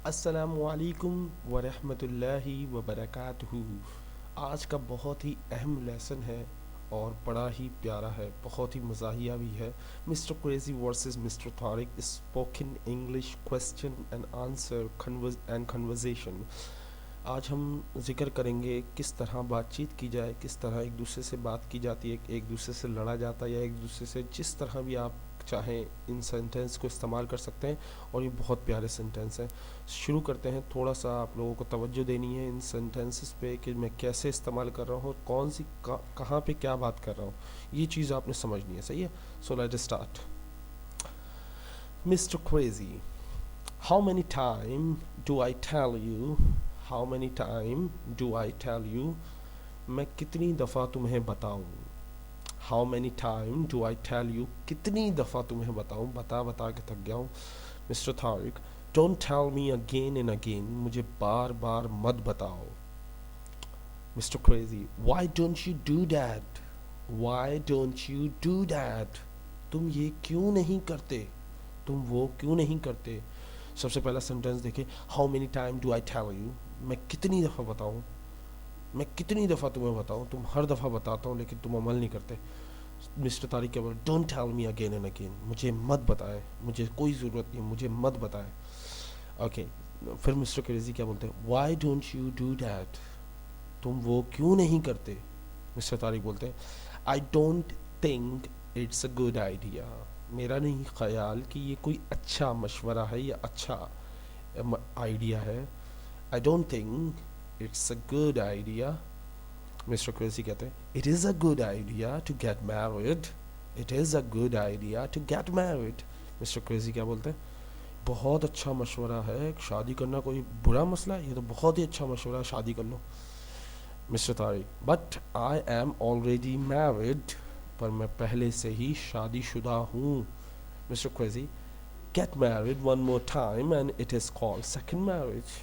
السلام علیکم ورحمۃ اللہ وبرکاتہ۔ آج کا بہت ہی اہم لیسن ہے اور بڑا ہی پیارا ہے، بہت ہی مزاحیہ بھی ہے۔ Mr Crazy versus Mr Tariq spoken English question and answer and conversation. آج ہم ذکر کریں گے کس طرح بات چیت کی جائے، کس طرح ایک دوسرے سے بات کی جاتی ہے، ایک دوسرے سے لڑا جاتا ہے، یا ایک دوسرے سے جس طرح بھی آپ چاہیں ان سینٹنس کو استعمال کر سکتے ہیں، اور یہ بہت پیارے سینٹنس ہیں۔ شروع کرتے ہیں۔ تھوڑا سا آپ لوگوں کو توجہ دینی ہے ان سینٹنسز پہ کہ میں کیسے استعمال کر رہا ہوں اور کون سی کہاں پہ کیا بات کر رہا ہوں، یہ چیز آپ نے سمجھنی ہے، صحیح ہے؟ So let start. Mr Crazy, how many time do I tell you, how many time do I tell you, میں کتنی دفعہ تمہیں بتاؤں، how many time do I tell you, کتنی دفعہ تمہیں بتاؤں، بتا بتا کے تھک گیا ہوں۔ Mr Tariq, don't tell me again and again, مجھے بار بار مت بتاؤ۔ Mr Crazy, why don't you do that, why don't you do that, تم یہ کیوں نہیں کرتے، تم وہ کیوں نہیں کرتے۔ سب سے پہلا سینٹنس دیکھیں، how many time do I tell you, میں کتنی دفعہ بتاؤں، میں کتنی دفعہ تمہیں بتاؤں، تم ہر دفعہ بتاتا ہوں لیکن تم عمل نہیں کرتے۔ مسٹر طارق کیا بول، don't tell me again and again, مجھے مت بتائے، مجھے کوئی ضرورت نہیں، مجھے مت بتائے۔ اوکے، پھر مسٹر کریزی کیا بولتے ہیں، why don't you do that, تم وہ کیوں نہیں کرتے۔ مسٹر طارق بولتے ہیں، I don't think it's a good idea, میرا نہیں خیال کہ یہ کوئی اچھا مشورہ ہے یا اچھا آئیڈیا ہے۔ I don't think it's a good idea. Mr Crazy کہتے ہیں، it is a good idea to get married, it is a good idea to get married. Mr Crazy کیا بولتے ہیں، بہت اچھا مشورہ ہے، شادی کرنا کوئی برا مسئلہ ہے، یہ تو بہت ہی اچھا مشورہ ہے، شادی کر لو۔ Mr Tariq, but I am already married, پر میں پہلے سے ہی شادی شدہ ہوں۔ Mr crazy, get married one more time and it is called second marriage,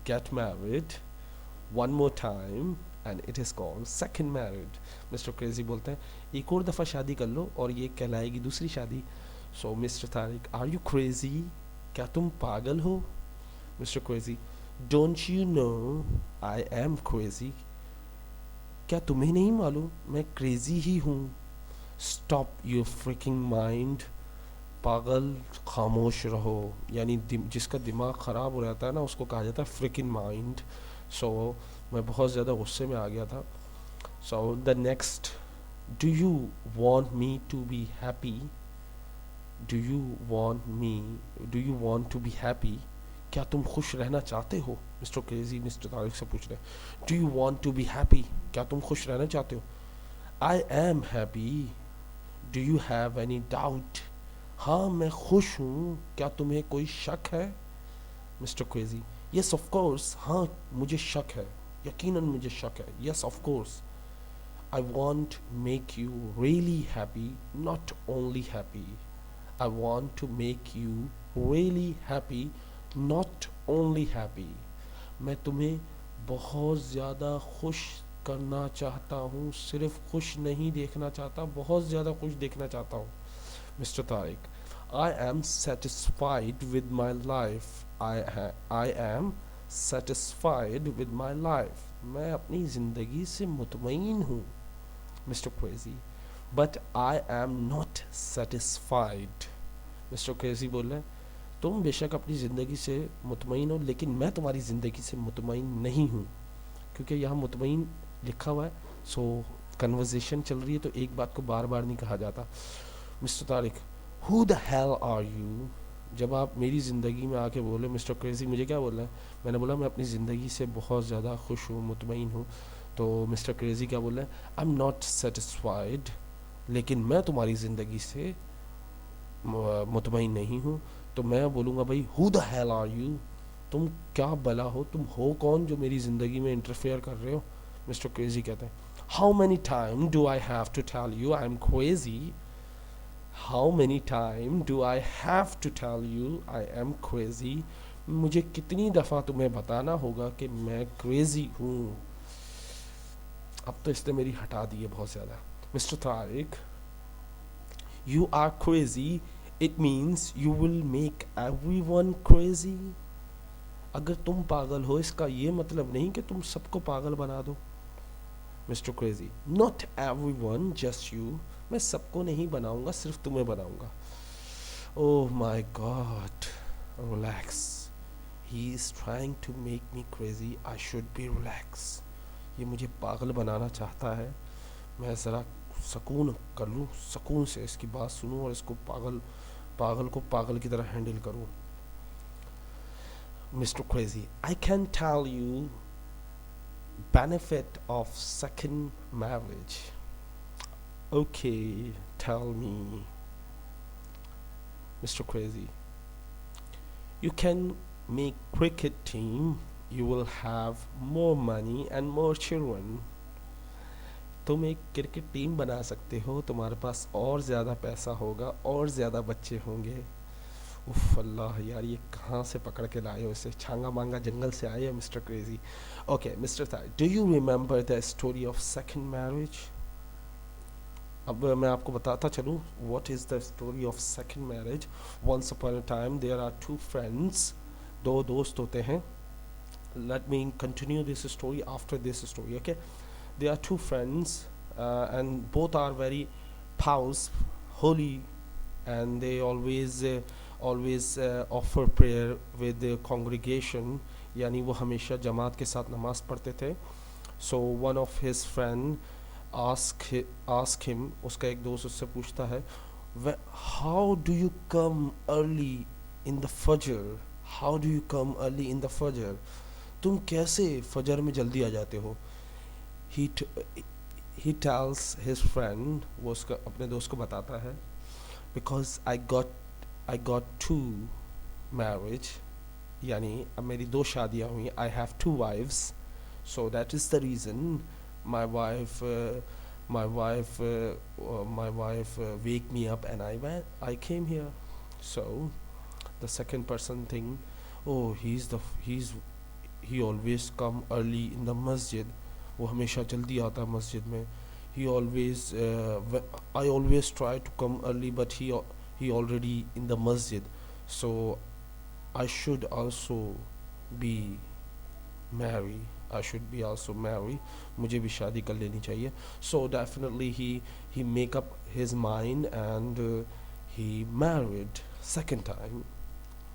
get married one more time and it is called second marriage. Mr crazy بولتے ہیں، ایک اور دفعہ شادی کر لو اور یہ کہلائے گی دوسری شادی۔ So Mr Tariq, are you crazy, کیا تم پاگل ہو۔ Mr crazy, don't you know I am crazy, کیا تمہیں نہیں معلوم میں کریزی ہی ہوں۔ اسٹاپ یور فریکنگ مائنڈ، پاگل خاموش رہو، یعنی جس کا دماغ خراب ہو جاتا ہے نا اس کو کہا جاتا ہے فریکنگ مائنڈ۔ سو میں بہت زیادہ غصے میں آ گیا تھا۔ So the next, do you want me to be happy, do you want me, do you want to be happy, کیا تم خوش رہنا چاہتے ہو۔ مسٹر کریزی مسٹر طارق سے پوچھ رہے ہیں، do you want to be happy, کیا تم خوش رہنا چاہتے ہو۔ I am happy, do you have any doubt, ہاں میں خوش ہوں، کیا تمہیں کوئی شک ہے۔ Mr crazy, yes of course, ہاں مجھے شک ہے، یقیناً مجھے شک ہے، یس of course. I want make you really happy, not only happy. I want to make you really happy, not only happy. میں تمہیں بہت زیادہ خوش کرنا چاہتا ہوں، صرف خوش نہیں دیکھنا چاہتا، بہت زیادہ خوش دیکھنا چاہتا ہوں۔ Mr Tariq, I am satisfied with my life. I am satisfied with my life. میں اپنی زندگی سے مطمئن ہوں۔ Mr Crazy, but I am not satisfied. Mr Crazy بول رہے ہیں، تم بے شک اپنی زندگی سے مطمئن ہو لیکن میں تمہاری زندگی سے مطمئن نہیں ہوں، کیونکہ یہاں مطمئن لکھا ہوا ہے، سو کنورزیشن چل رہی ہے تو ایک بات کو بار بار نہیں کہا جاتا۔ Mr Tariq, who the hell are you, جب آپ میری زندگی میں آ کے بولے مسٹر کریزی مجھے کیا بول رہے ہیں، میں نے بولا میں اپنی زندگی سے بہت زیادہ خوش ہوں، مطمئن ہوں، تو مسٹر کریزی کیا بول رہے ہیں، آئی ایم ناٹ سیٹسفائیڈ، لیکن میں تمہاری زندگی سے مطمئن نہیں ہوں۔ تو میں بولوں گا بھائی ہو دا ہیل آر یو، تم کیا بلا ہو، تم ہو کون جو میری زندگی میں انٹرفیئر کر رہے ہو۔ مسٹر کریزی کہتے ہیں، how many time do I have to tell you I am crazy, how many time do I have to tell you I am crazy, مجھے کتنی دفعہ تمہیں بتانا ہوگا کہ میں کریزی ہوں۔ اب تو اس نے میری ہٹا دی ہے بہت زیادہ۔ Mr Tariq, you are crazy, it means you will make everyone crazy, اگر تم پاگل ہو اس کا یہ مطلب نہیں کہ تم سب کو پاگل بنا دو. Mr crazy: not everyone, just you. میں سب کو نہیں بناؤں گا، صرف تمہیں بناؤں گا. Oh my god, relax. He is trying to make me crazy, I should be relax. یہ مجھے پاگل بنانا چاہتا ہے، میں ذرا سکون کر لوں، سکون سے اس کی بات سنوں اور اس کو پاگل کو پاگل کی طرح ہینڈل کروں. Mister Crazy: I can tell you benefit of second marriage. Okay, tell me. Mr. Crazy: you can make cricket team, you will have more money and more children. تم ایک کرکٹ ٹیم بنا سکتے ہو، تمہارے پاس اور زیادہ پیسہ ہوگا اور زیادہ بچے ہوں گے. اف اللہ یار، یہ کہاں سے پکڑ کے لائے ہو اسے؟ چھانگا مانگا جنگل سے آئے ہیں Mr crazy. Okay Mr Thai: do you remember the story of second marriage? اب میں آپ کو بتاتا چلوں what is the story of second marriage. Once upon a time there are two friends, دو دوست ہوتے ہیں. Let me continue this story after this story. Okay, there are two friends and both are very pious holy and they always offer prayer with the congregation، یعنی وہ ہمیشہ جماعت کے ساتھ نماز پڑھتے تھے. so one of his friend ask him، اس کا ایک دوست اس سے پوچھتا ہے how do you come early in the fajr، how do you come early in the fajr، تم کیسے فجر میں جلدی آ جاتے ہو. he tells his friend، وہ اس کا اپنے دوست کو بتاتا ہے، because I got two marriage، یعنی اب میری دو شادیاں ہوئی. I have two wives، so that is the reason my wife wake me up and I came here. So the second person think، oh he always come early in the masjid، وہ ہمیشہ جلدی آتا ہے مسجد میں. I always try to come early but he already in the masjid، so I should also be marry، مجھے بھی شادی کر لینی چاہیے. so definitely he make up his mind and he married second time،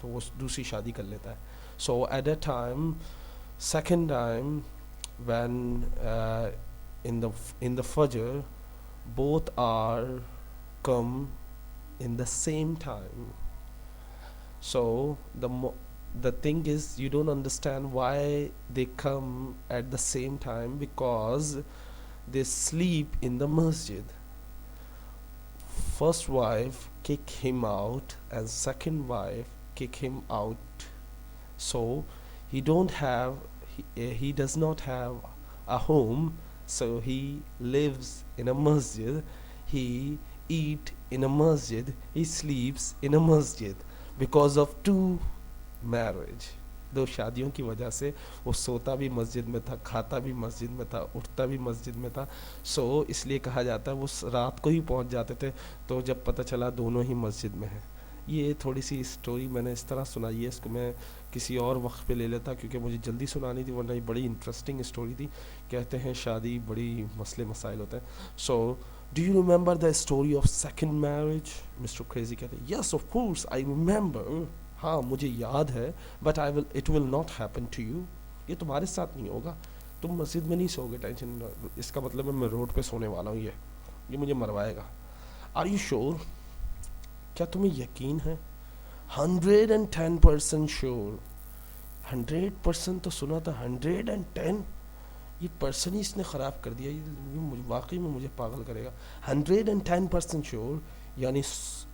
تو وہ دوسری شادی کر لیتا ہے. so at that time، second time when in the fajr both are come in the same time. So the thing is, you don't understand why they come at the same time, because they sleep in the masjid. First wife kick him out and second wife kick him out, so he does not have a home. So he lives in a masjid, he eat in a masjid, he sleeps in a masjid because of two marriage. دو شادیوں کی وجہ سے وہ سوتا بھی مسجد میں تھا، کھاتا بھی مسجد میں تھا، اٹھتا بھی مسجد میں تھا. سو اس لیے کہا جاتا ہے وہ رات کو ہی پہنچ جاتے تھے، تو جب پتہ چلا دونوں ہی مسجد میں ہیں. یہ تھوڑی سی اسٹوری میں نے اس طرح سنائی ہے، اس کو میں کسی اور وقت پہ لے لیتا کیونکہ مجھے جلدی سنانی تھی، ورنہ یہ بڑی انٹرسٹنگ اسٹوری تھی. کہتے ہیں شادی بڑی مسئلے مسائل ہوتے ہیں. So do you remember the story of second marriage? Mr Crazy کہتے ہیں yes of course I remember, ہاں مجھے یاد ہے، but it will not happen to you, یہ تمہارے ساتھ نہیں ہوگا، تم مسجد میں نہیں سو گے، ٹینشن. اس کا مطلب ہے میں روڈ پہ سونے والا ہوں، یہ مجھے مروائے گا. Are you sure? کیا تمہیں یقین ہے؟ 110% شیور. 100% تو سنا تھا، 110 یہ پرسن ہی اس نے خراب کر دیا، یہ واقعی میں مجھے پاگل کرے گا. 110% شیور یعنی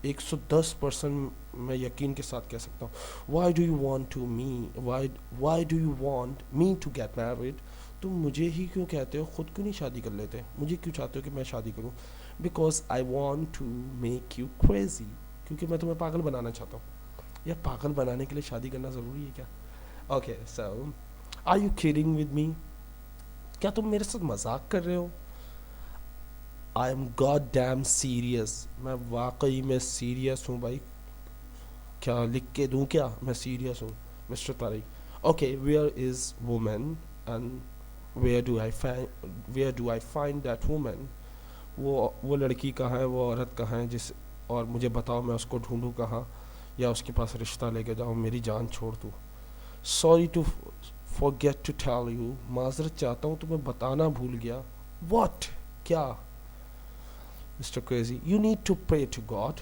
110% میں یقین کے ساتھ کہہ سکتا ہوں. Why do you want me to get married? تم مجھے ہی کیوں کہتے ہو، خود کیوں نہیں شادی کر لیتے؟ مجھے کیوں چاہتے ہو کہ میں شادی کروں؟ Because I want to make you crazy, کیونکہ میں تمہیں پاگل بنانا چاہتا ہوں. یار پاگل بنانے کے لیے شادی کرنا ضروری ہے کیا؟ Okay so are you kidding with me? کیا تم میرے ساتھ مذاق کر رہے ہو؟ I am god damn serious, میں واقعی میں سیریس ہوں بھائی. کیا لکھ کے دوں کیا؟ میں سیریس ہوں Mr Tariq. Okay, where is woman and where do I find that woman? وہ لڑکی کہاں ہے, وہ عورت کہاں ہے جس, اور مجھے بتاؤ میں اس کو ڈھونڈوں کہاں, یا اس کے پاس رشتہ لے کے جاؤں, میری جان چھوڑ دوں. Sorry to forget to tell you, معذرت چاہتا ہوں تمہیں بتانا بھول گیا. What? کیا؟ Mr. Crazy, you need to pray to God.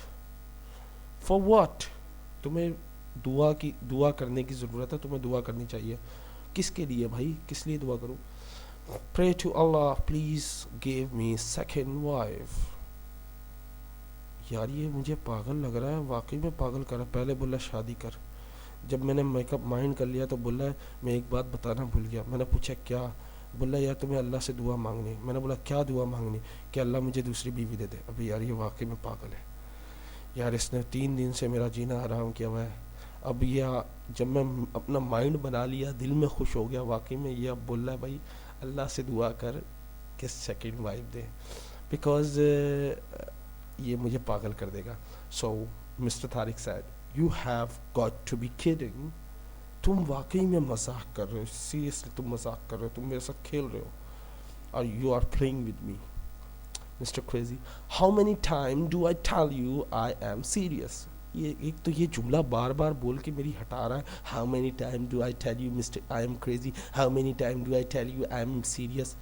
For what? تمہیں دعا کرنے کی ضرورت ہے, تمہیں دعا کرنی چاہیے. کس کے لیے بھائی, کس لیے دعا کروں؟ Pray to Allah, please give me second wife. یار یہ مجھے پاگل لگ رہا ہے, واقعی میں پاگل کر رہا ہے. پہلے بولا شادی کر, جب میں نے میک اپ مائنڈ کر لیا تو بولا میں ایک بات بتانا بھول گیا. میں نے پوچھا کیا؟ بولا یار تمہیں اللہ سے دعا مانگنی. میں نے بولا کیا دعا مانگنی؟ کہ اللہ مجھے دوسری بیوی دے دے. ابھی یار یہ واقعی میں پاگل ہے یار, اس نے 3 دن سے میرا جینا حرام کیا ہوا ہے. اب یہ جب میں اپنا مائنڈ بنا لیا, دل میں خوش ہو گیا واقعی میں, یہ اب بول رہا ہے بھائی اللہ سے دعا کر کہ سیکنڈ وائف دے, بیکاز یہ مجھے پاگل کر دے گا. So Mr Tariq said you have got to be kidding. تم واقعی میں مذاق کر رہے ہو, سیریسلی تم مذاق کر رہے ہو, تم میرے ساتھ کھیل رہے ہو, اور you are playing with me. Mr Crazy, how many time do I tell you I am serious. یہ ایک تو یہ جملہ بار بار بول کے میری ہٹا رہا ہے. How many time do I tell you Mr I am crazy, how many time do I tell you I am serious.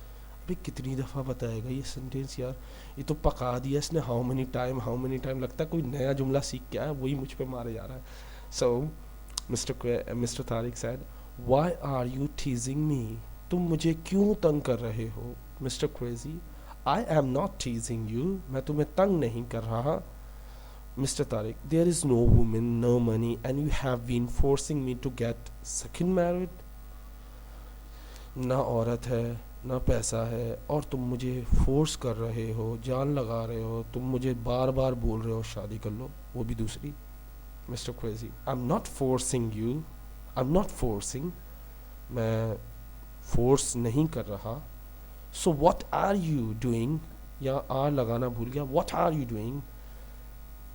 ابھی کتنی دفعہ بتائے گا یہ سینٹینس یار, یہ تو پکا دیا اس نے. ہاؤ مینی ٹائم, لگتا ہے کوئی نیا جملہ سیکھ کے آیا, وہی مجھ پہ مارے جا رہا ہے. So Mr Tariq said why are you teasing me. تم مجھے کیوں تنگ کر رہے ہو؟ Mr crazy I am not teasing you, میں تمہیں تنگ نہیں کر رہا. Mr. Tariq, there is no woman, no money, and you have been forcing me to get second married. نہ عورت ہے نہ پیسہ ہے, اور تم مجھے فورس کر رہے ہو, جان لگا رہے ہو, تم مجھے بار بار بول رہے ہو شادی کر لو, وہ بھی دوسری. Mr. Crazy, I'm not forcing you, I'm not forcing, میں فورس نہیں کر رہا. So what are you doing? یا آر لگانا بھول گیا. What are you doing?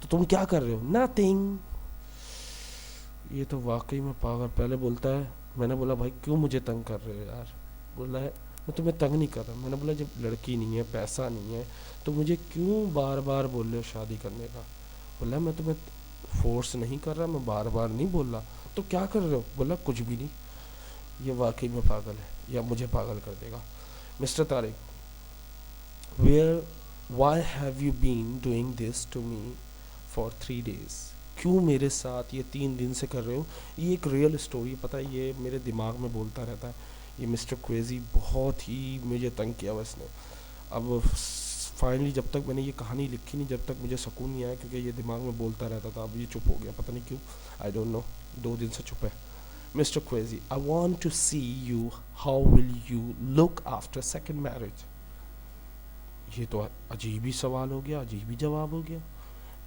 تو تم کیا کر رہے ہو؟ Nothing. یہ تو واقعی میں پاگل. پہلے بولتا ہے, میں نے بولا بھائی کیوں مجھے تنگ کر رہے ہو یار؟ بولا ہے میں تمہیں تنگ نہیں کر رہا. میں نے بولا جب لڑکی نہیں ہے, پیسہ نہیں ہے, تو مجھے کیوں بار بار بول رہے ہو شادی کرنے کا؟ بولا میں تمہیں فورس نہیں کر رہا, میں بار بار نہیں بول رہا. تو کیا کر رہے ہو؟ بولا کچھ بھی نہیں. یہ واقعی میں پاگل ہے, یا مجھے پاگل کر دے گا. Mr. Tariq, why have you been doing this to me for 3 days? کیوں میرے ساتھ یہ 3 دن سے کر رہے ہو؟ یہ ایک ریئل اسٹوری, پتہ ہے یہ میرے دماغ میں بولتا رہتا ہے. یہ مسٹر کریزی بہت ہی مجھے تنگ کیا ہوا اس نے. اب فائنلی جب تک میں نے یہ کہانی لکھی نہیں, جب تک مجھے سکون نہیں آیا, کیونکہ یہ دماغ میں بولتا رہتا تھا. اب یہ چپ ہو گیا, پتہ نہیں کیوں, آئی ڈونٹ نو, 2 دن سے چپ ہے. Mr. Crazy, I want to see you. How will you look after second marriage? یہ تو عجیب ہی سوال ہو گیا, عجیب ہی جواب ہو گیا.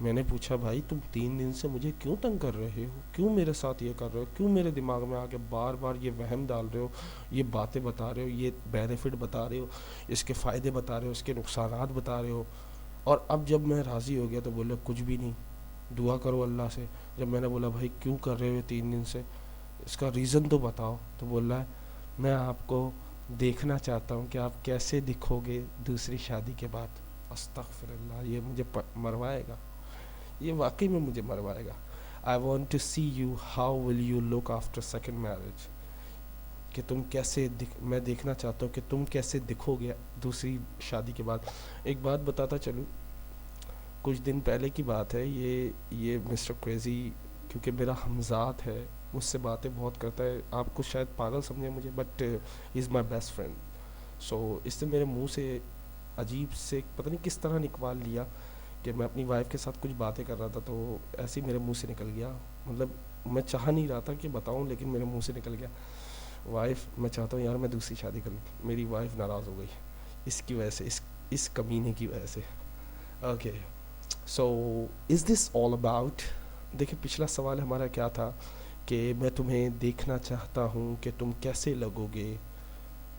میں نے پوچھا بھائی تم 3 دن سے مجھے کیوں تنگ کر رہے ہو, کیوں میرے ساتھ یہ کر رہے ہو, کیوں میرے دماغ میں آ کے بار بار یہ وہم ڈال رہے ہو, یہ باتیں بتا رہے ہو, یہ بینیفٹ بتا رہے ہو, اس کے فائدے بتا رہے ہو, اس کے نقصانات بتا رہے ہو. اور اب جب میں راضی ہو گیا تو بولے کچھ بھی نہیں, دعا کرو اللہ سے. جب میں نے بولا بھائی کیوں کر رہے ہو 3 دن سے, اس کا ریزن تو بتاؤ, تو بول رہا ہے میں آپ کو دیکھنا چاہتا ہوں کہ آپ کیسے دکھو گے دوسری شادی کے بعد. استغفر اللہ, یہ مجھے مروائے گا, یہ واقعی میں مجھے مروائے گا. I want to see you, how will you look after second marriage, کہ تم کیسے میں دیکھنا چاہتا ہوں کہ تم کیسے دکھو گے دوسری شادی کے بعد. ایک بات بتاتا چلوں, کچھ دن پہلے کی بات ہے, یہ مسٹر کریزی کیونکہ میرا ہمذات ہے, مجھ سے باتیں بہت کرتا ہے. آپ کو شاید پاگل سمجھے مجھے, but he is my best friend. So اس سے میرے منہ سے عجیب سے پتہ نہیں کس طرح نکال لیا کہ میں اپنی وائف کے ساتھ کچھ باتیں کر رہا تھا, تو ایسے ہی میرے منہ سے نکل گیا. مطلب میں چاہ نہیں رہا تھا کہ بتاؤں, لیکن میرے منہ سے نکل گیا وائف, میں چاہتا ہوں یار میں دوسری شادی کروں. میری وائف ناراض ہو گئی اس کی وجہ سے, اس کمینے کی وجہ سے. Okay, so is this all about. دیکھیں پچھلا سوال ہمارا کیا تھا کہ میں تمہیں دیکھنا چاہتا ہوں کہ تم کیسے لگو گے,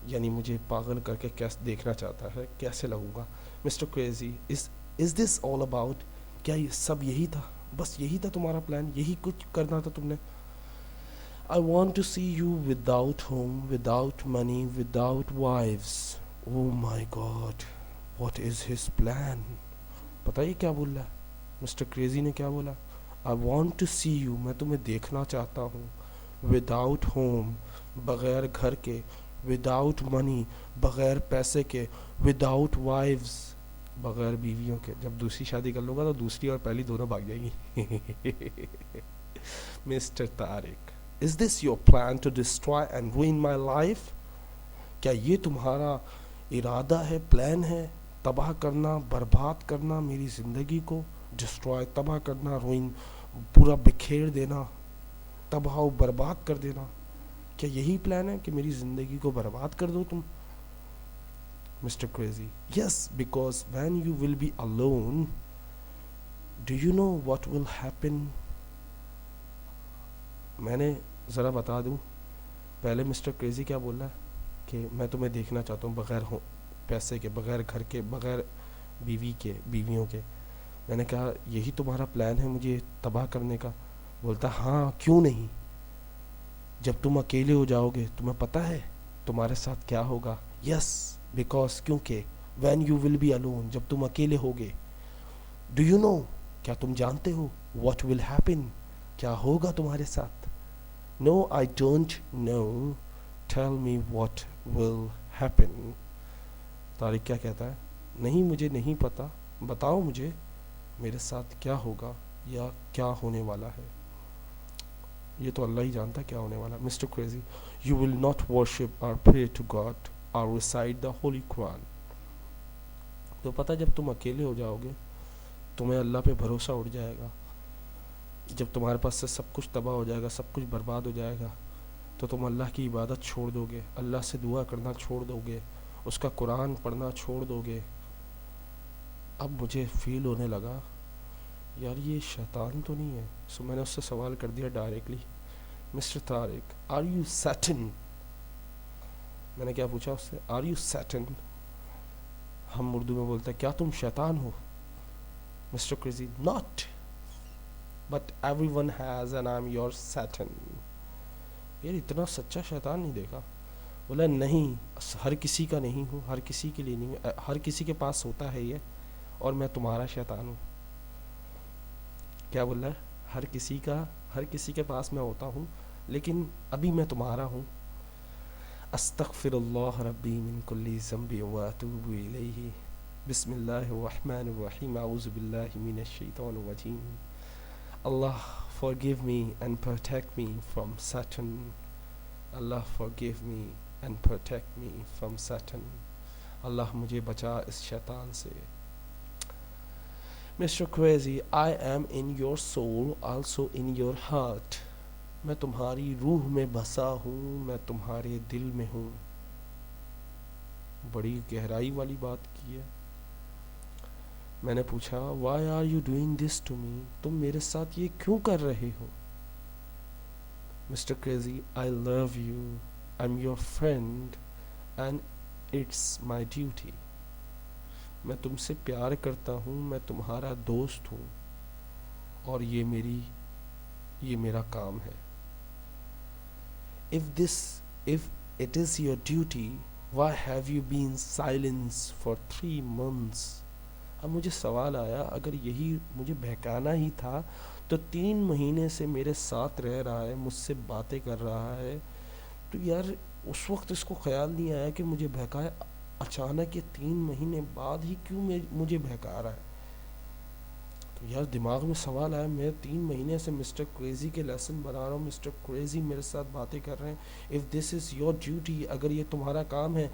یعنی مجھے پاگل کر کے کیسے دیکھنا چاہتا ہے, کیسے لگوں گا. Mr crazy, is this all about, کیا یہ سب یہی تھا, بس یہی تھا تمہارا پلان, یہی کچھ کرنا تھا تم نے؟ I want to see you without home, without money, without wives. Oh my God, what is his plan? پتہ یہ کیا بول رہا ہے مسٹر کریزی نے؟ کیا بولا؟ I want to see you, میں تمہیں دیکھنا چاہتا ہوں. Without home, بغیر گھر کے. Without money, بغیر پیسے کے. Without wives, بغیر بیویوں کے. جب دوسری شادی کر لوں گا تو دوسری اور پہلی دونوں بھاگ جائیں گی. Mr Tariq, is this your plan to destroy and ruin my life? کیا یہ تمہارا ارادہ ہے, پلان ہے, تباہ کرنا, برباد کرنا میری زندگی کو؟ ڈسٹرائے, تباہ کرنا, روئن, پورا بکھیر دینا, تباہ و برباد کر دینا. کیا یہی پلان ہے کہ میری زندگی کو برباد کر دو تم؟ Mr crazy, yes, because when you will be alone, do you know what will happen? میں نے ذرا بتا دوں پہلے مسٹر کریزی کیا بول رہا ہے کہ میں تمہیں دیکھنا چاہتا ہوں بغیر پیسے کے, بغیر گھر کے, بغیر بیویوں کے. میں نے کہا یہی تمہارا پلان ہے مجھے تباہ کرنے کا؟ بولتا ہاں, کیوں نہیں. جب تم اکیلے ہو جاؤ گے تمہیں پتہ ہے تمہارے ساتھ کیا ہوگا؟ یس, بیکاز, کیونکہ when you will be alone, جب تم اکیلے ہوگے. ڈو یو نو, کیا تم جانتے ہو؟ واٹ ول ہیپن, کیا ہوگا تمہارے ساتھ؟ No, I don't know, tell me what will happen. Tariq کیا کہتا ہے؟ نہیں, مجھے نہیں پتا, بتاؤ مجھے میرے ساتھ کیا ہوگا یا کیا ہونے والا ہے. یہ تو اللہ ہی جانتا ہے کیا ہونے والا. Mr Crazy, you will not worship اور پرے ٹو گاڈ اور ریسائٹ دا ہولی قرآن. تو پتہ جب تم اکیلے ہو جاؤ گے تمہیں اللہ پہ بھروسہ اٹھ جائے گا. جب تمہارے پاس سے سب کچھ تباہ ہو جائے گا, سب کچھ برباد ہو جائے گا, تو تم اللہ کی عبادت چھوڑ دو گے, اللہ سے دعا کرنا چھوڑ دو گے, اس کا قرآن پڑھنا چھوڑ دو گے. اب مجھے فیل ہونے لگا یار یہ شیطان تو نہیں ہے. سو میں نے اس سے سوال کر دیا directly, Mr Tariq, are you Satan? میں نے کیا پوچھا اس سے؟ Are you Satan. ہم اردو میں بولتے ہیں کیا تم شیطان ہو؟ Mr crazy, not, but everyone has and I am your Satan. یار اتنا سچا شیطان نہیں دیکھا. بولا نہیں, ہر کسی کا نہیں ہوں, ہر کسی کے لیے نہیں, ہر کسی کے پاس ہوتا ہے یہ, اور میں تمہارا شیطان ہوں. کیا بول رہا ہے؟ ہر کسی کے پاس میں ہوتا ہوں, لیکن ابھی میں تمہارا ہوں. استغفر اللہ ربی من کل ذنب واتوب الیہ. بسم اللہ الرحمن الرحیم. اعوذ باللہ من الشیطان الرجیم. Allah forgive me and protect me from Satan. Allah forgive me and protect me from Satan. اللہ مجھے بچا اس شیطان سے. Mr. Crazy, I am in your soul, also in your heart. میں تمہاری روح میں بسا ہوں, میں تمہارے دل میں ہوں. بڑی گہرائی والی بات کی ہے. میں نے پوچھا why are you doing this to me? تم میرے ساتھ یہ کیوں کر رہے ہو؟ Mr. Crazy, I love you, I'm your friend and it's my duty. میں تم سے پیار کرتا ہوں, میں تمہارا دوست ہوں, اور یہ میرا کام ہے. If it is your duty, why have you been silent for 3 months? اب مجھے سوال آیا, اگر یہی مجھے بہکانا ہی تھا تو 3 مہینے سے میرے ساتھ رہ رہا ہے, مجھ سے باتیں کر رہا ہے, تو یار اس وقت اس کو خیال نہیں آیا کہ مجھے بہکائے. اچانک یہ 3 مہینے بعد ہی کیوں مجھے بہکا رہا ہے؟ تو یار دماغ میں سوال آیا, میں 3 مہینے سے مسٹر کریزی کے لیسن بنا رہا ہوں, مسٹر کریزی میرے ساتھ باتیں کر رہے ہیں. if this is your duty, اگر یہ تمہارا کام ہے,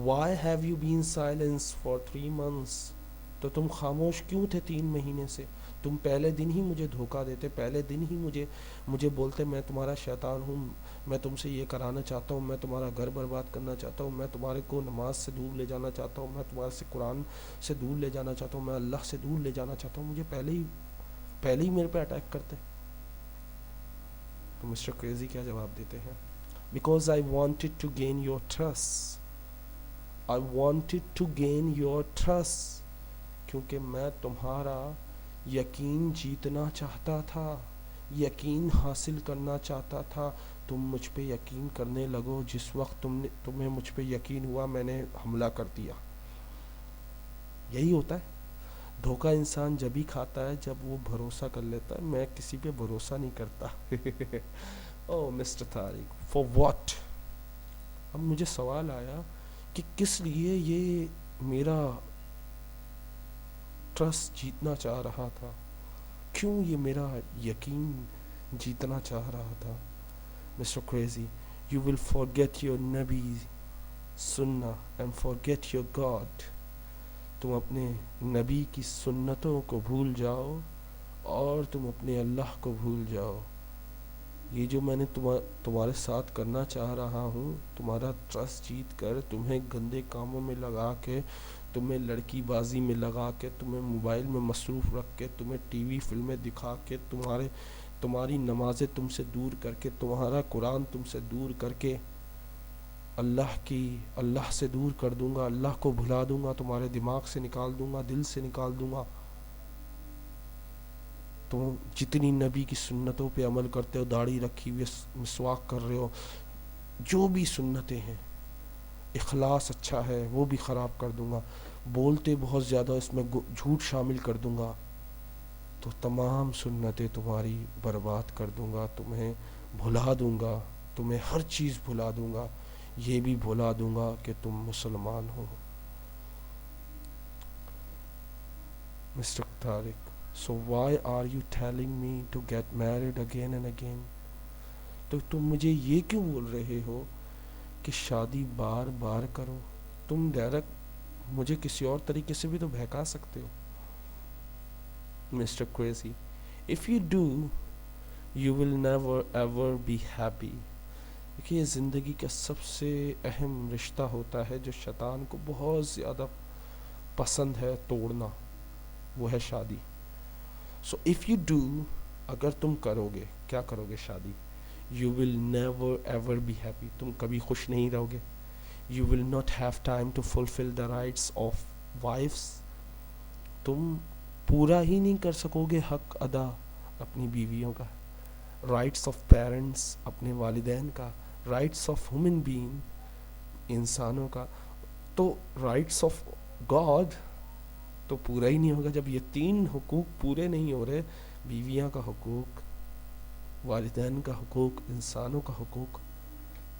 why have you been silent for 3 months? تو تم خاموش کیوں تھے 3 مہینے سے؟ تم پہلے دن ہی مجھے دھوکہ دیتے, پہلے دن ہی مجھے بولتے میں تمہارا شیطان ہوں, میں تم سے یہ کرانا چاہتا ہوں, میں تمہارا گھر برباد کرنا چاہتا ہوں, میں تمہارے کو نماز سے دور لے جانا چاہتا ہوں, میں تمہارے سے قرآن سے دور لے جانا چاہتا ہوں, میں اللہ سے دور لے جانا چاہتا ہوں. مجھے پہلے ہی میرے پہ اٹیک کرتے. تو مسٹر کریزی کیا جواب دیتے ہیں؟ Because I wanted to gain your trust. I wanted to gain your trust. کیونکہ میں تمہارا یقین جیتنا چاہتا تھا, یقین حاصل کرنا چاہتا تھا, تم مجھ پہ یقین کرنے لگو جس وقت تمہیں مجھ پہ یقین ہوا میں نے حملہ کر دیا. یہی ہوتا ہے. دھوکہ انسان جب ہی کھاتا ہے جب وہ بھروسہ کر لیتا ہے. میں کسی پہ بھروسہ نہیں کرتا. او مسٹر طارق فار واٹ. اب مجھے سوال آیا کہ کس لیے یہ میرا ٹرسٹ جیتنا چاہ رہا تھا, کیوں یہ میرا یقین جیتنا چاہ رہا تھا. Mr Crazy, you will forget your نبی سنہ اینڈ فارگیٹ یور گاڈ. تم اپنے نبی کی سنتوں کو بھول جاؤ اور تم اپنے اللہ کو بھول جاؤ. یہ جو میں نے تمہارے ساتھ کرنا چاہ رہا ہوں, تمہارا ٹرسٹ جیت کر, تمہیں گندے کاموں میں لگا کے, تمہیں لڑکی بازی میں لگا کے, تمہیں موبائل میں مصروف رکھ کے, تمہیں ٹی وی فلمیں دکھا کے, تمہاری نمازیں تم سے دور کر کے, تمہارا قرآن تم سے دور کر کے, اللہ سے دور کر دوں گا, اللہ کو بھلا دوں گا, تمہارے دماغ سے نکال دوں گا, دل سے نکال دوں گا. تم جتنی نبی کی سنتوں پہ عمل کرتے ہو, داڑھی رکھی ہوئی, مسواک کر رہے ہو, جو بھی سنتیں ہیں, اخلاص اچھا ہے وہ بھی خراب کر دوں گا. بولتے بہت زیادہ, اس میں جھوٹ شامل کر دوں گا, تو تمام سنتیں تمہاری برباد کر دوں گا. تمہیں بھلا دوں گا, تمہیں ہر چیز بھلا دوں گا. یہ بھی بھلا دوں گا کہ تم مسلمان ہو. Mr Tariq, so why are you telling me to get married again and again. تو تم مجھے یہ کیوں بول رہے ہو کہ شادی بار بار کرو. تم ڈائریکٹ مجھے کسی اور طریقے سے بھی تو بہکا سکتے ہو. Mr crazy, if you do you will never ever be happy. دیکھیے, یہ زندگی کا سب سے اہم رشتہ ہوتا ہے جو شیطان کو بہت زیادہ پسند ہے توڑنا, وہ ہے شادی. So if you do, اگر تم کرو گے, کیا کرو گے, شادی, you will never ever be happy. تم کبھی خوش نہیں رہو گے. You will not have time to fulfill the rights of wives. تم پورا ہی نہیں کر سکو گے حق ادا اپنی بیویوں کا. رائٹس آف پیرنٹس, اپنے والدین کا. رائٹس آف ہیومن بینگ, انسانوں کا. تو رائٹس آف گاڈ تو پورا ہی نہیں ہوگا. جب یہ تین حقوق پورے نہیں ہو رہے, بیویاں کا حقوق, والدین کا حقوق, انسانوں کا حقوق,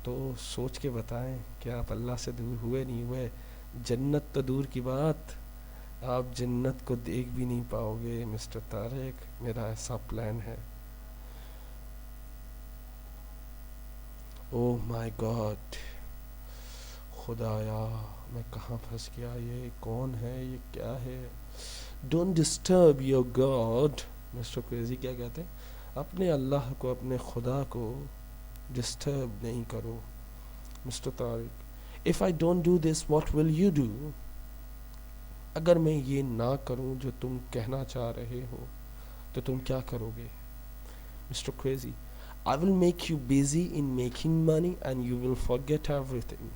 تو سوچ کے بتائیں کہ آپ اللہ سے دور ہوئے نہیں ہوئے. جنت تو دور کی بات, آپ جنت کو دیکھ بھی نہیں پاؤ گے. مسٹر طارق, میرا ایسا پلان ہے. او مائی گاڈ, خدایا میں کہاں پھنس گیا. یہ کون ہے, یہ کیا ہے. Don't disturb your God. Mr Crazy کیا کہتے ہیں, اپنے اللہ کو, اپنے خدا کو ڈسٹرب نہیں کرو. Mr Tariq, if I don't do this what will you do. اگر میں یہ نہ کروں جو تم کہنا چاہ رہے ہو تو تم کیا کرو گے. Mr crazy, I will make you busy in making money and you will forget everything.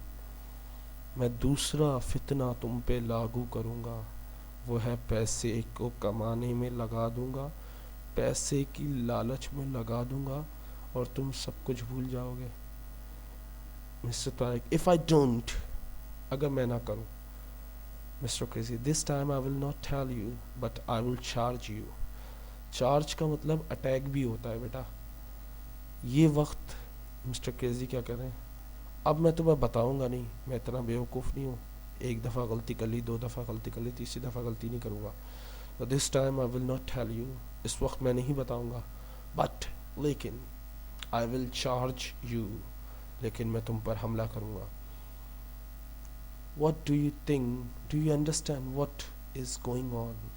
میں دوسرا فتنہ تم پہ لاگو کروں گا, وہ ہے پیسے کو کمانے میں لگا دوں گا, پیسے کی لالچ میں لگا دوں گا, اور تم سب کچھ بھول جاؤ گے. Mister Tariq, if I don't, اگر میں نہ کروں. Mister crazy, this time I will not tell you but I will charge you. Charge کا مطلب اٹیک بھی ہوتا ہے بیٹا. یہ وقت مسٹر کریزی کیا کریں, اب میں تمہیں بتاؤں گا نہیں, میں اتنا بیوقوف نہیں ہوں. ایک دفعہ غلطی کر لی, دو دفعہ غلطی کر لی, تیسری دفعہ غلطی نہیں کروں گا. This time I will not tell you, اس وقت میں نہیں بتاؤں گا. بٹ لیکن آئی ول چارج یو, لیکن میں تم پر حملہ کروں گا. What do you think, do you understand what is going on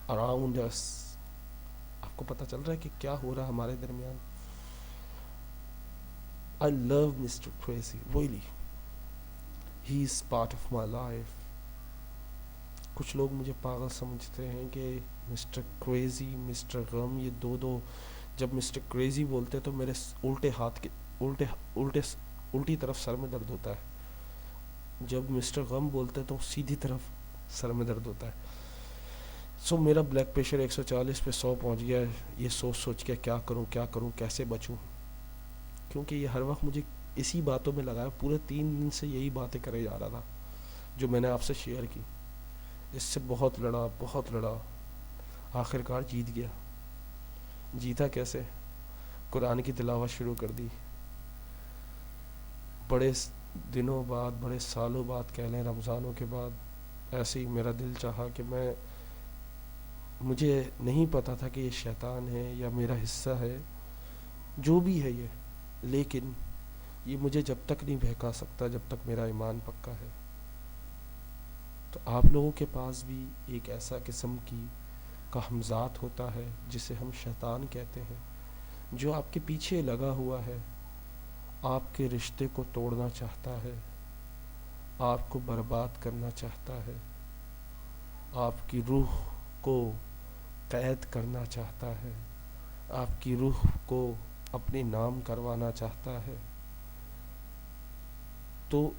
around us. آپ کو پتہ چل رہا ہے کہ کیا ہو رہا ہے ہمارے درمیان. I love Mr. Crazy, really. He is part of my life. کچھ لوگ مجھے پاگل سمجھتے ہیں کہ مسٹر کریزی, مسٹر غم, یہ دو جب مسٹر کریزی بولتے تو میرے الٹے ہاتھ کے الٹی طرف سر میں درد ہوتا ہے. جب مسٹر غم بولتے تو سیدھی طرف سر میں درد ہوتا ہے. سو میرا بلڈ پریشر 140 پہ 100 پہنچ گیا ہے. یہ سوچ کے کیا کروں کیسے بچوں, کیونکہ یہ ہر وقت مجھے اسی باتوں میں لگایا. پورے 3 دن سے یہی باتیں کرے جا رہا تھا جو میں نے آپ سے شیئر کی. اس سے بہت لڑا, آخر کار جیت گیا. جیتا کیسے؟ قرآن کی تلاوت شروع کر دی. بڑے دنوں بعد, بڑے سالوں بعد کہہ لیں, رمضانوں کے بعد ایسے ہی میرا دل چاہا کہ مجھے نہیں پتا تھا کہ یہ شیطان ہے یا میرا حصہ ہے, جو بھی ہے یہ, لیکن یہ مجھے جب تک نہیں بہکا سکتا جب تک میرا ایمان پکا ہے. تو آپ لوگوں کے پاس بھی ایک ایسا قسم کا ہمزاد ہوتا ہے جسے ہم شیطان کہتے ہیں, جو آپ کے پیچھے لگا ہوا ہے, آپ کے رشتے کو توڑنا چاہتا ہے, آپ کو برباد کرنا چاہتا ہے, آپ کی روح کو قید کرنا چاہتا ہے, آپ کی روح کو اپنے نام کروانا چاہتا ہے. تو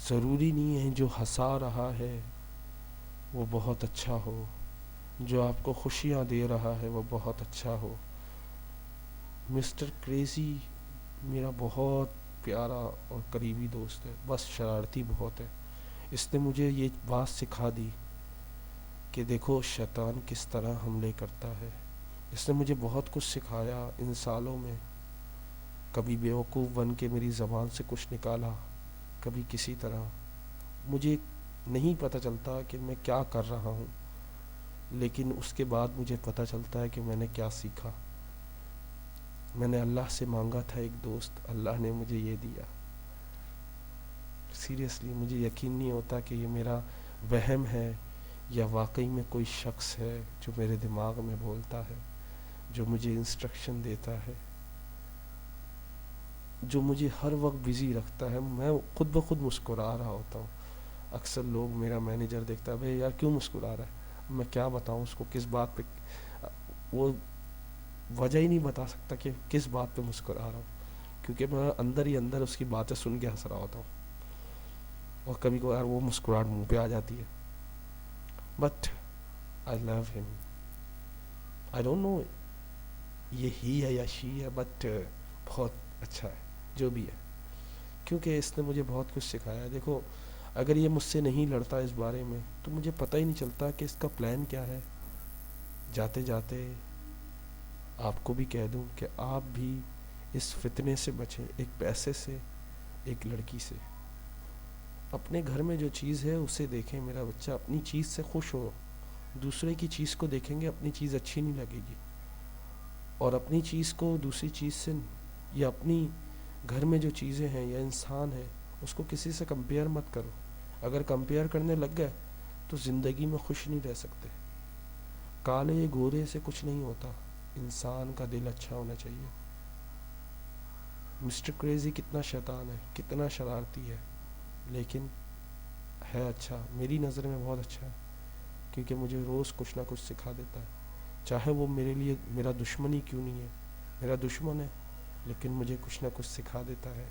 ضروری نہیں ہے جو ہنسا رہا ہے وہ بہت اچھا ہو, جو آپ کو خوشیاں دے رہا ہے وہ بہت اچھا ہو. مسٹر کریزی میرا بہت پیارا اور قریبی دوست ہے, بس شرارتی بہت ہے. اس نے مجھے یہ بات سکھا دی کہ دیکھو شیطان کس طرح حملے کرتا ہے. اس نے مجھے بہت کچھ سکھایا ان سالوں میں. کبھی بیوقوف بن کے میری زبان سے کچھ نکالا, کبھی کسی طرح. مجھے نہیں پتہ چلتا کہ میں کیا کر رہا ہوں, لیکن اس کے بعد مجھے پتہ چلتا ہے کہ میں نے کیا سیکھا. میں نے اللہ سے مانگا تھا ایک دوست, اللہ نے مجھے یہ دیا. سیریسلی مجھے یقین نہیں ہوتا کہ یہ میرا وہم ہے یا واقعی میں کوئی شخص ہے جو میرے دماغ میں بولتا ہے, جو مجھے انسٹرکشن دیتا ہے, جو مجھے ہر وقت بزی رکھتا ہے. میں خود بخود مسکرا رہا ہوتا ہوں. اکثر لوگ, میرا مینیجر دیکھتا ہے, بھائی یار کیوں مسکرا رہا ہے؟ میں کیا بتاؤں اس کو کس بات پہ, وہ وجہ ہی نہیں بتا سکتا کہ کس بات پہ مسکرا رہا ہوں, کیونکہ میں اندر ہی اندر اس کی باتیں سن کے ہنس رہا ہوتا ہوں, اور کبھی کبھار وہ مسکراہٹ منہ پہ آ جاتی ہے. بٹ آئی لو ہم. آئی ڈونٹ نو یہ ہی ہے یا شی ہے, بٹ بہت اچھا ہے جو بھی ہے, کیونکہ اس نے مجھے بہت کچھ سکھایا. دیکھو اگر یہ مجھ سے نہیں لڑتا اس بارے میں تو مجھے پتہ ہی نہیں چلتا کہ اس کا پلان کیا ہے. جاتے جاتے آپ کو بھی کہہ دوں کہ آپ بھی اس فتنے سے بچیں, ایک پیسے سے, ایک لڑکی سے. اپنے گھر میں جو چیز ہے اسے دیکھیں میرا بچہ, اپنی چیز سے خوش ہو. دوسرے کی چیز کو دیکھیں گے اپنی چیز اچھی نہیں لگے گی, اور اپنی چیز کو دوسری چیز سے, یا اپنی گھر میں جو چیزیں ہیں یا انسان ہے اس کو کسی سے کمپیئر مت کرو. اگر کمپیئر کرنے لگ گئے تو زندگی میں خوش نہیں رہ سکتے. کالے گورے سے کچھ نہیں ہوتا, انسان کا دل اچھا ہونا چاہیے. مسٹر کریزی کتنا شیطان ہے, کتنا شرارتی ہے, لیکن ہے اچھا. میری نظر میں بہت اچھا ہے, کیونکہ مجھے روز کچھ نہ کچھ سکھا دیتا ہے. چاہے وہ میرے لیے میرا دشمن ہی کیوں نہیں ہے, میرا دشمن ہے لیکن مجھے کچھ نہ کچھ سکھا دیتا ہے.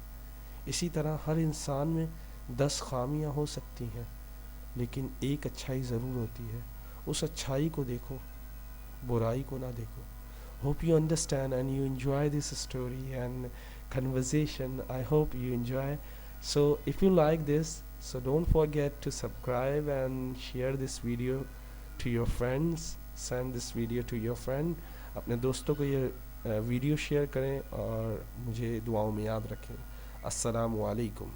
اسی طرح ہر انسان میں 10 خامیاں ہو سکتی ہیں, لیکن ایک اچھائی ضرور ہوتی ہے. اس اچھائی کو دیکھو, برائی کو نہ دیکھو. Hope you understand and you enjoy this story and conversation. I hope you enjoy. So if you like this, so don't forget to subscribe and share this video to your friends. Send this video to your friend. اپنے دوستوں کو یہ video share کریں اور مجھے دعاؤں میں یاد رکھیں. السلام علیکم.